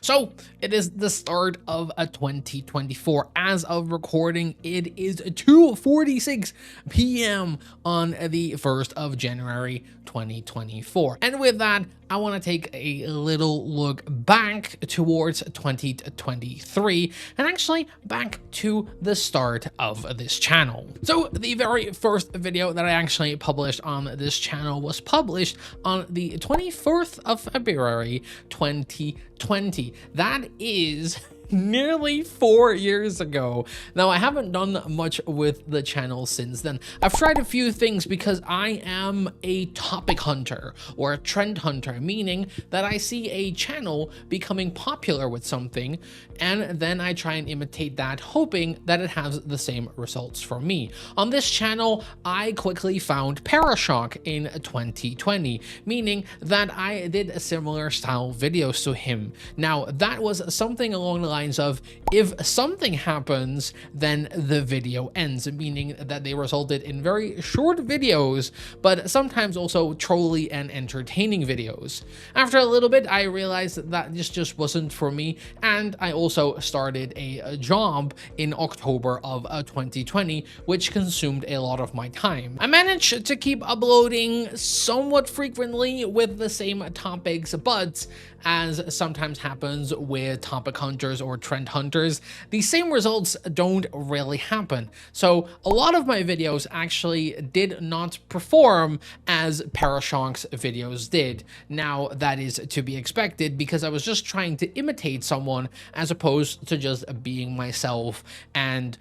So it is the start of a 2024. As of recording, it is 2:46 p.m. on the 1st of January 2024. And with that, I want to take a little look back towards 2023 and actually back to the start of this channel. So the very first video that I actually published on this channel was published on the 24th of February 2020. That is nearly 4 years ago. Now, I haven't done much with the channel since then. I've tried a few things because I am a topic hunter or a trend hunter, meaning that I see a channel becoming popular with something and then I try and imitate that, hoping that it has the same results for me. On this channel, I quickly found Parashock in 2020, meaning that I did a similar style videos to him. Now, that was something along the lines of, if something happens, then the video ends, meaning that they resulted in very short videos, but sometimes also trolly and entertaining videos. After a little bit, I realized that this just wasn't for me, and I also started a job in October of 2020, which consumed a lot of my time. I managed to keep uploading somewhat frequently with the same topics, but as sometimes happens with topic hunters or trend hunters, the same results don't really happen. So a lot of my videos actually did not perform as Parashock's videos did. Now, that is to be expected because I was just trying to imitate someone as opposed to just being myself and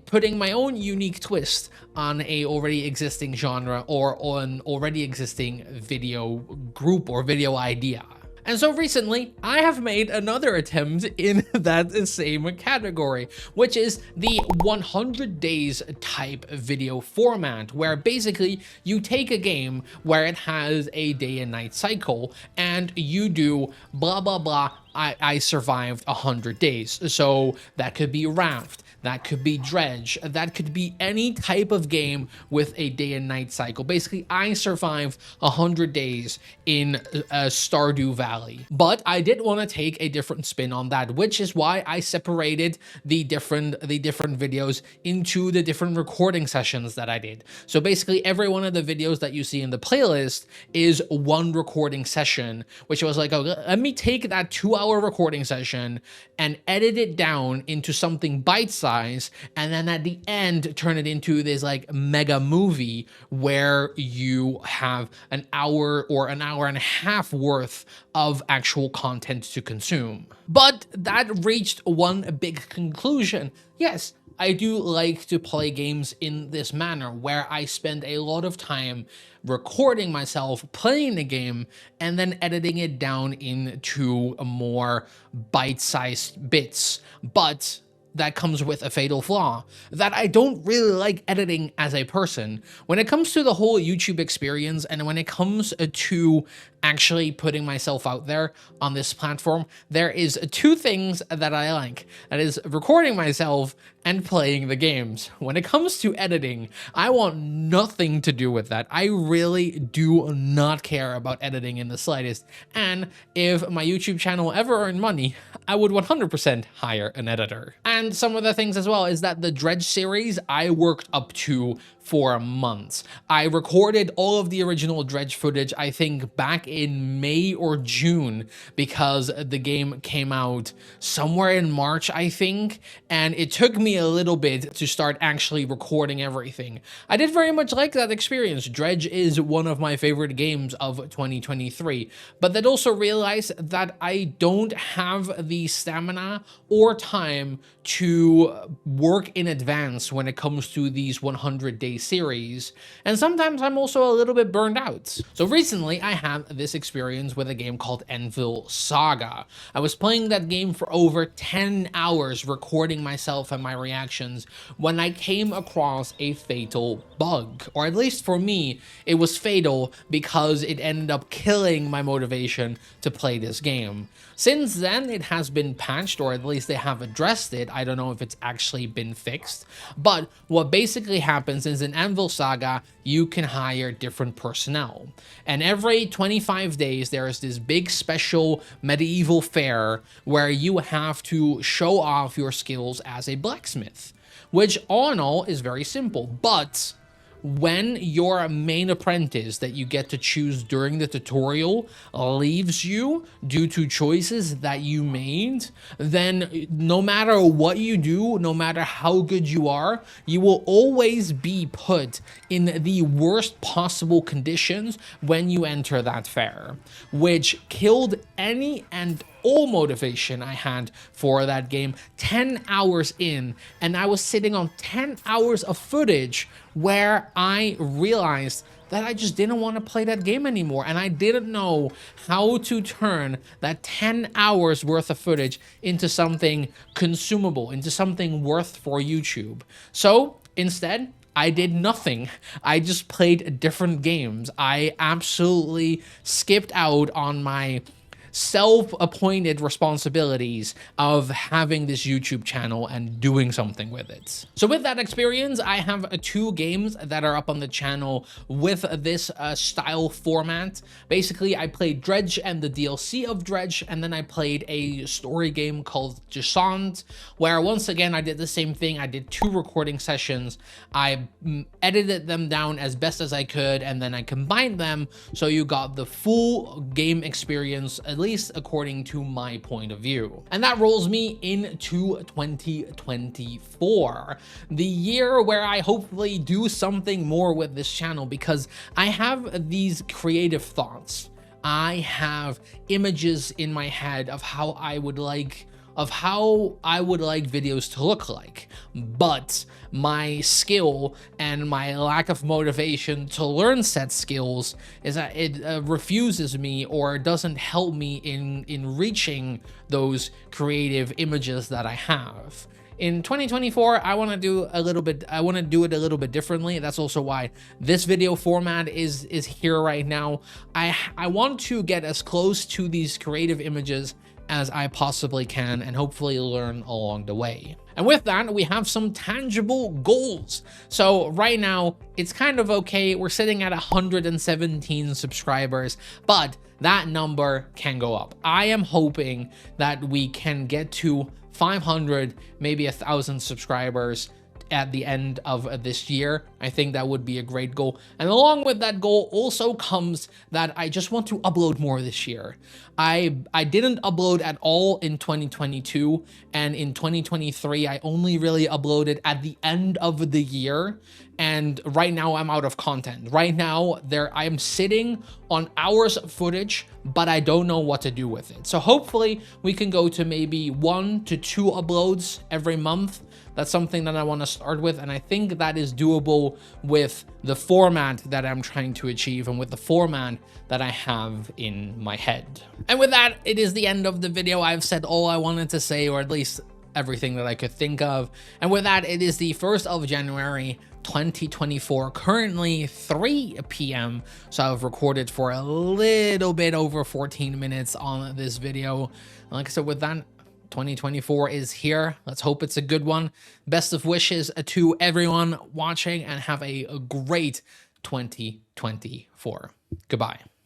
putting my own unique twist on a already existing genre or on already existing video group or video idea. And so recently, I have made another attempt in that same category, which is the 100 days type video format, where basically you take a game where it has a day and night cycle and you do blah, blah, blah. I survived 100 days. So that could be Raft, that could be Dredge, that could be any type of game with a day and night cycle. Basically, I survived 100 days in Stardew Valley. But I did want to take a different spin on that, which is why I separated the different videos into the different recording sessions that I did. So basically, every one of the videos that you see in the playlist is one recording session, which was like, oh, let me take that 2-hour recording session and edit it down into something bite-sized, and then at the end turn it into this like mega movie where you have an hour or an hour and a half worth of actual content to consume. But that reached one big conclusion. Yes, I do like to play games in this manner where I spend a lot of time recording myself playing the game and then editing it down into more bite-sized bits. But that comes with a fatal flaw, that I don't really like editing as a person. When it comes to the whole YouTube experience and when it comes to actually putting myself out there on this platform, there is two things that I like. That is recording myself and playing the games. When it comes to editing, I want nothing to do with that. I really do not care about editing in the slightest. And if my YouTube channel ever earned money, I would 100% hire an editor. And some of the things as well is that the Dredge series I worked up to for months. I recorded all of the original Dredge footage, I think back in May or June, because the game came out somewhere in March, I think, and it took me a little bit to start actually recording everything. I did very much like that experience. Dredge is one of my favorite games of 2023, but then also realized that I don't have the stamina or time to work in advance when it comes to these 100-day series, and sometimes I'm also a little bit burned out. So recently I had this experience with a game called Anvil Saga. I was playing that game for over 10 hours, recording myself and my reactions, when I came across a fatal bug. Or at least for me, it was fatal because it ended up killing my motivation to play this game. Since then, it has been patched, or at least they have addressed it. I don't know if it's actually been fixed, but what basically happens is as in Anvil Saga, you can hire different personnel. And every 25 days, there is this big special medieval fair where you have to show off your skills as a blacksmith, which all in all is very simple. But when your main apprentice that you get to choose during the tutorial leaves you due to choices that you made, then no matter what you do, no matter how good you are, you will always be put in the worst possible conditions when you enter that fair, which killed any and all motivation I had for that game 10 hours in, and I was sitting on 10 hours of footage where I realized that I just didn't want to play that game anymore, and I didn't know how to turn that 10 hours worth of footage into something consumable, into something worth for YouTube. So instead, I did nothing. I just played different games. I absolutely skipped out on my self-appointed responsibilities of having this YouTube channel and doing something with it. So with that experience, I have 2 games that are up on the channel with this style format. Basically, I played Dredge and the DLC of Dredge, and then I played a story game called Descent, where once again, I did the same thing. I did 2 recording sessions. I edited them down as best as I could, and then I combined them so you got the full game experience, at least according to my point of view. And that rolls me into 2024, the year where I hopefully do something more with this channel, because I have these creative thoughts. I have images in my head of how I would like videos to look like, but my skill and my lack of motivation to learn said skills is that it refuses me or doesn't help me in reaching those creative images that I have. In 2024, I want to do it a little bit differently. That's also why this video format is here right now. I want to get as close to these creative images as I possibly can and hopefully learn along the way. And with that, we have some tangible goals. So right now, it's kind of okay. We're sitting at 117 subscribers, but that number can go up. I am hoping that we can get to 500, maybe 1,000 subscribers at the end of this year. I think that would be a great goal. And along with that goal also comes that I just want to upload more this year. I didn't upload at all in 2022, and in 2023 I only really uploaded at the end of the year, and right now I'm out of content. Right now I am sitting on hours of footage, but I don't know what to do with it. So hopefully we can go to maybe 1 to 2 uploads every month. That's something that I want to start with, and I think that is doable with the format that I'm trying to achieve and with the format that I have in my head. And with that, it is the end of the video. I've said all I wanted to say, or at least everything that I could think of. And with that, it is the 1st of January 2024, currently 3 p.m. So I've recorded for a little bit over 14 minutes on this video. Like I said, with that, 2024 is here. Let's hope it's a good one. Best of wishes to everyone watching, and have a great 2024. Goodbye.